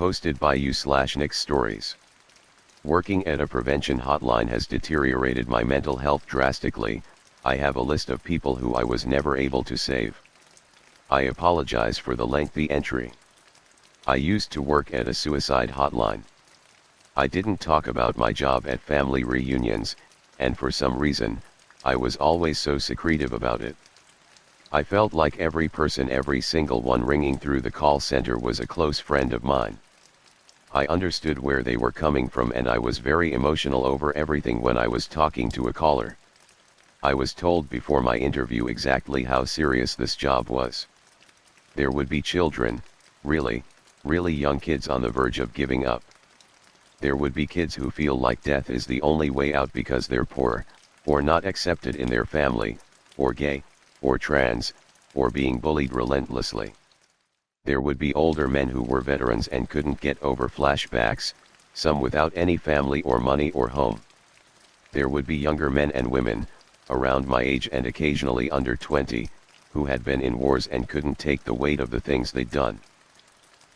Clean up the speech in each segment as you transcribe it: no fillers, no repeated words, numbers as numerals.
Posted by you/Nick's Stories. Working at a prevention hotline has deteriorated my mental health drastically. I have a list of people who I was never able to save. I apologize for the lengthy entry. I used to work at a suicide hotline. I didn't talk about my job at family reunions, and for some reason, I was always so secretive about it. I felt like every person, every single one ringing through the call center was a close friend of mine. I understood where they were coming from, and I was very emotional over everything when I was talking to a caller. I was told before my interview exactly how serious this job was. There would be children, really young kids on the verge of giving up. There would be kids who feel like death is the only way out because they're poor, or not accepted in their family, or gay, or trans, or being bullied relentlessly. There would be older men who were veterans and couldn't get over flashbacks, some without any family or money or home. There would be younger men and women, around my age and occasionally under 20, who had been in wars and couldn't take the weight of the things they'd done.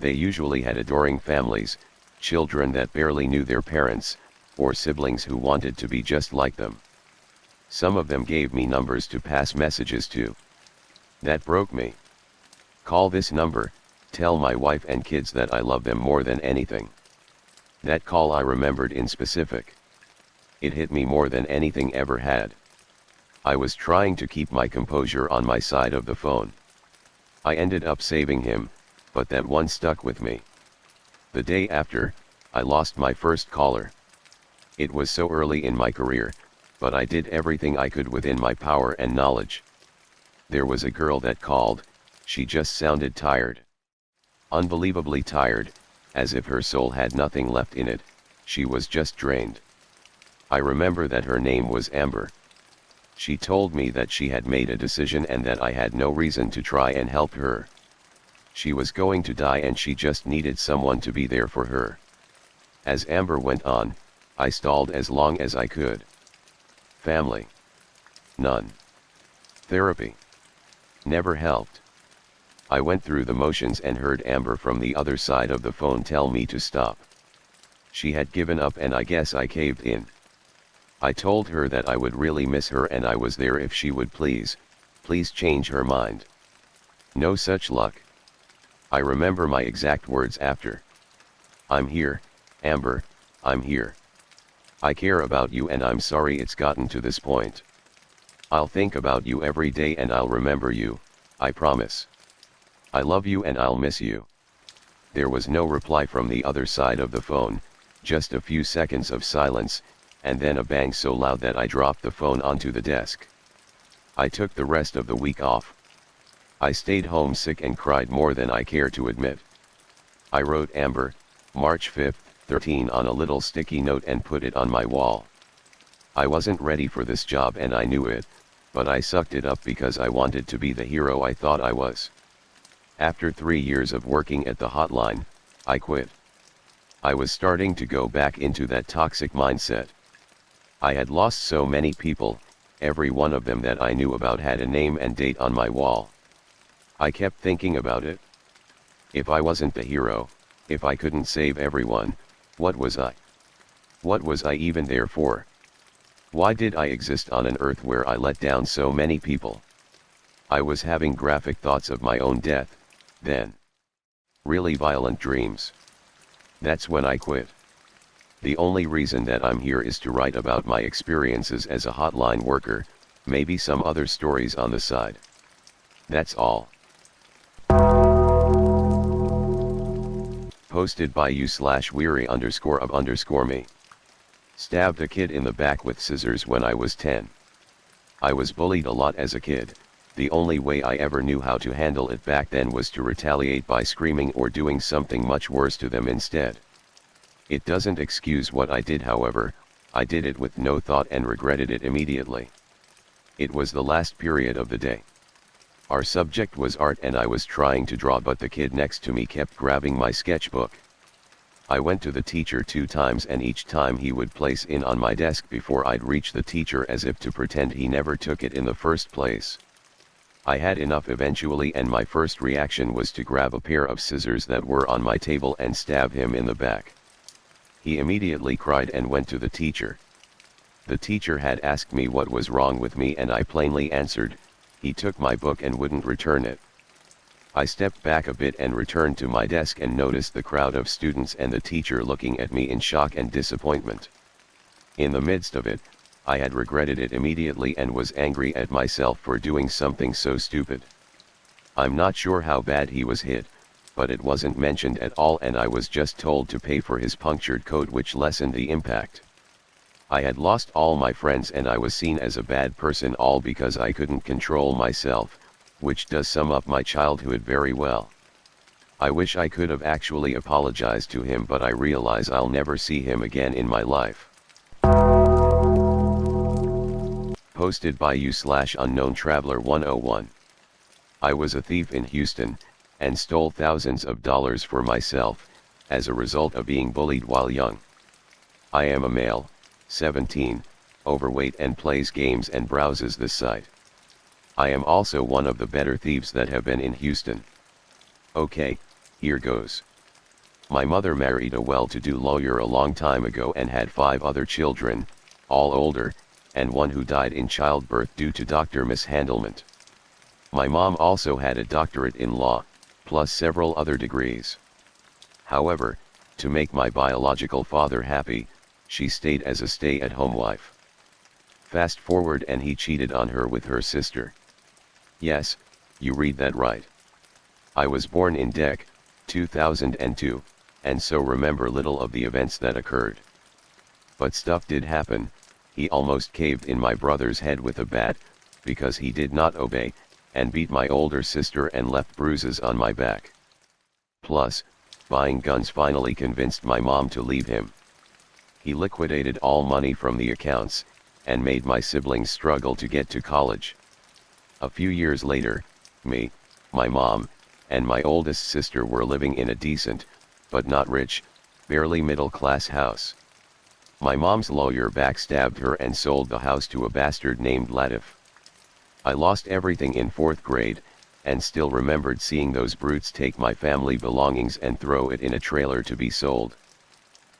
They usually had adoring families, children that barely knew their parents, or siblings who wanted to be just like them. Some of them gave me numbers to pass messages to. That broke me. Call this number, tell my wife and kids that I love them more than anything. That call I remembered in specific. It hit me more than anything ever had. I was trying to keep my composure on my side of the phone. I ended up saving him, but that one stuck with me. The day after, I lost my first caller. It was so early in my career, but I did everything I could within my power and knowledge. There was a girl that called. She just sounded tired. Unbelievably tired, as if her soul had nothing left in it. She was just drained. I remember that her name was Amber. She told me that she had made a decision and that I had no reason to try and help her. She was going to die and she just needed someone to be there for her. As Amber went on, I stalled as long as I could. Family? None. Therapy? Never helped. I went through the motions and heard Amber from the other side of the phone tell me to stop. She had given up and I guess I caved in. I told her that I would really miss her and I was there if she would please change her mind. No such luck. I remember my exact words after. I'm here, Amber, I'm here. I care about you and I'm sorry it's gotten to this point. I'll think about you every day and I'll remember you, I promise. I love you and I'll miss you. There was no reply from the other side of the phone, just a few seconds of silence, and then a bang so loud that I dropped the phone onto the desk. I took the rest of the week off. I stayed home sick and cried more than I care to admit. I wrote Amber, March 5th, 13 on a little sticky note and put it on my wall. I wasn't ready for this job and I knew it, but I sucked it up because I wanted to be the hero I thought I was. After 3 years of working at the hotline, I quit. I was starting to go back into that toxic mindset. I had lost so many people, every one of them that I knew about had a name and date on my wall. I kept thinking about it. If I wasn't the hero, if I couldn't save everyone, what was I? What was I even there for? Why did I exist on an earth where I let down so many people? I was having graphic thoughts of my own death, then. Really violent dreams. That's when I quit. The only reason that I'm here is to write about my experiences as a hotline worker, maybe some other stories on the side. That's all. Posted by you/weary_of_me. Stabbed a kid in the back with scissors when I was 10. I was bullied a lot as a kid. The only way I ever knew how to handle it back then was to retaliate by screaming or doing something much worse to them instead. It doesn't excuse what I did, however. I did it with no thought and regretted it immediately. It was the last period of the day. Our subject was art and I was trying to draw, but the kid next to me kept grabbing my sketchbook. I went to the teacher 2 times and each time he would place it on my desk before I'd reach the teacher as if to pretend he never took it in the first place. I had enough eventually, and my first reaction was to grab a pair of scissors that were on my table and stab him in the back. He immediately cried and went to the teacher. The teacher had asked me what was wrong with me, and I plainly answered, "He took my book and wouldn't return it." I stepped back a bit and returned to my desk and noticed the crowd of students and the teacher looking at me in shock and disappointment. In the midst of it, I had regretted it immediately and was angry at myself for doing something so stupid. I'm not sure how bad he was hit, but it wasn't mentioned at all, and I was just told to pay for his punctured coat, which lessened the impact. I had lost all my friends and I was seen as a bad person, all because I couldn't control myself, which does sum up my childhood very well. I wish I could have actually apologized to him, but I realize I'll never see him again in my life. Posted by you/unknown traveler 101. I was a thief in Houston, and stole thousands of dollars for myself, as a result of being bullied while young. I am a male, 17, overweight, and plays games and browses the site. I am also one of the better thieves that have been in Houston. Okay, here goes. My mother married a well-to-do lawyer a long time ago and had 5 other children, all older, and one who died in childbirth due to doctor mishandlement. My mom also had a doctorate in law, plus several other degrees. However, to make my biological father happy, she stayed as a stay-at-home wife. Fast forward and he cheated on her with her sister. Yes, you read that right. I was born in Dec. 2002, and so remember little of the events that occurred. But stuff did happen. He almost caved in my brother's head with a bat, because he did not obey, and beat my older sister and left bruises on my back. Plus, buying guns finally convinced my mom to leave him. He liquidated all money from the accounts, and made my siblings struggle to get to college. A few years later, me, my mom, and my oldest sister were living in a decent, but not rich, barely middle-class house. My mom's lawyer backstabbed her and sold the house to a bastard named Latif. I lost everything in 4th grade, and still remembered seeing those brutes take my family belongings and throw it in a trailer to be sold.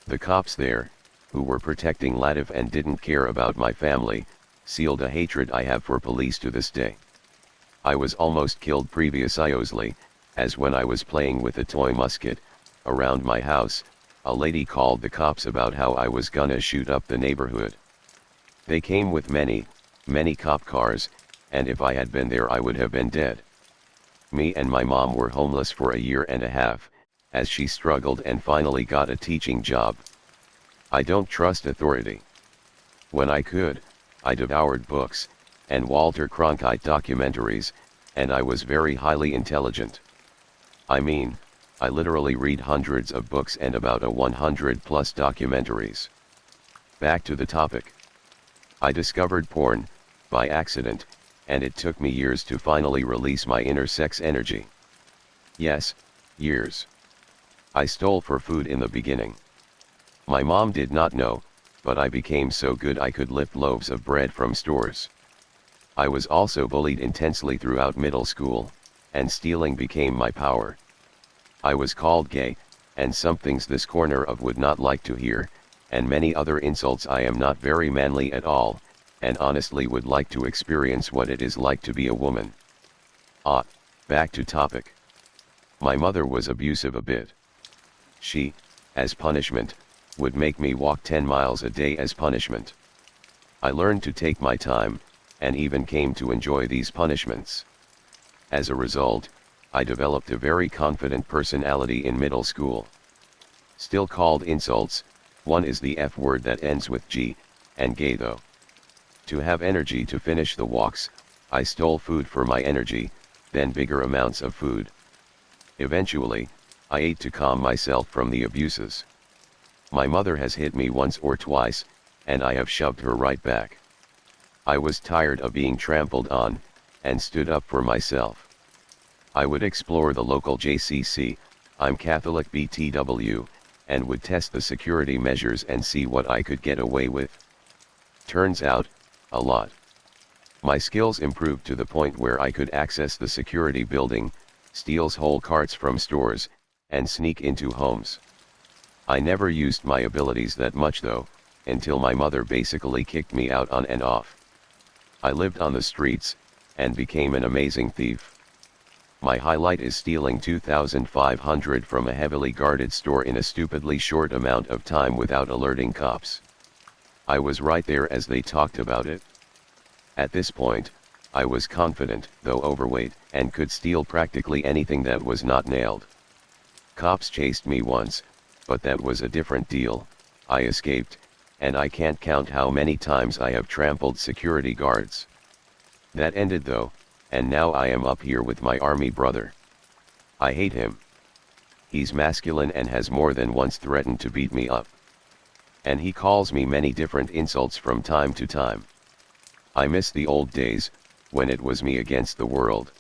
The cops there, who were protecting Latif and didn't care about my family, sealed a hatred I have for police to this day. I was almost killed previously, as when I was playing with a toy musket around my house, a lady called the cops about how I was gonna shoot up the neighborhood. They came with many cop cars, and if I had been there I would have been dead. Me and my mom were homeless for a year and a half, as she struggled and finally got a teaching job. I don't trust authority. When I could, I devoured books, and Walter Cronkite documentaries, and I was very highly intelligent. I mean, I literally read hundreds of books and about 100+ documentaries. Back to the topic. I discovered porn, by accident, and it took me years to finally release my inner sex energy. Yes, years. I stole for food in the beginning. My mom did not know, but I became so good I could lift loaves of bread from stores. I was also bullied intensely throughout middle school, and stealing became my power. I was called gay, and some things this corner of would not like to hear, and many other insults. I am not very manly at all, and honestly would like to experience what it is like to be a woman. Back to topic. My mother was abusive a bit. She, as punishment, would make me walk 10 miles a day as punishment. I learned to take my time, and even came to enjoy these punishments. As a result, I developed a very confident personality in middle school. Still called insults, one is the F word that ends with G, and gay though. To have energy to finish the walks, I stole food for my energy, then bigger amounts of food. Eventually, I ate to calm myself from the abuses. My mother has hit me once or twice, and I have shoved her right back. I was tired of being trampled on, and stood up for myself. I would explore the local JCC, I'm Catholic BTW, and would test the security measures and see what I could get away with. Turns out, a lot. My skills improved to the point where I could access the security building, steals whole carts from stores, and sneak into homes. I never used my abilities that much though, until my mother basically kicked me out on and off. I lived on the streets, and became an amazing thief. My highlight is stealing 2,500 from a heavily guarded store in a stupidly short amount of time without alerting cops. I was right there as they talked about it. At this point, I was confident, though overweight, and could steal practically anything that was not nailed. Cops chased me once, but that was a different deal. I escaped, and I can't count how many times I have trampled security guards. That ended though, and now I am up here with my army brother. I hate him. He's masculine and has more than once threatened to beat me up. And he calls me many different insults from time to time. I miss the old days, when it was me against the world.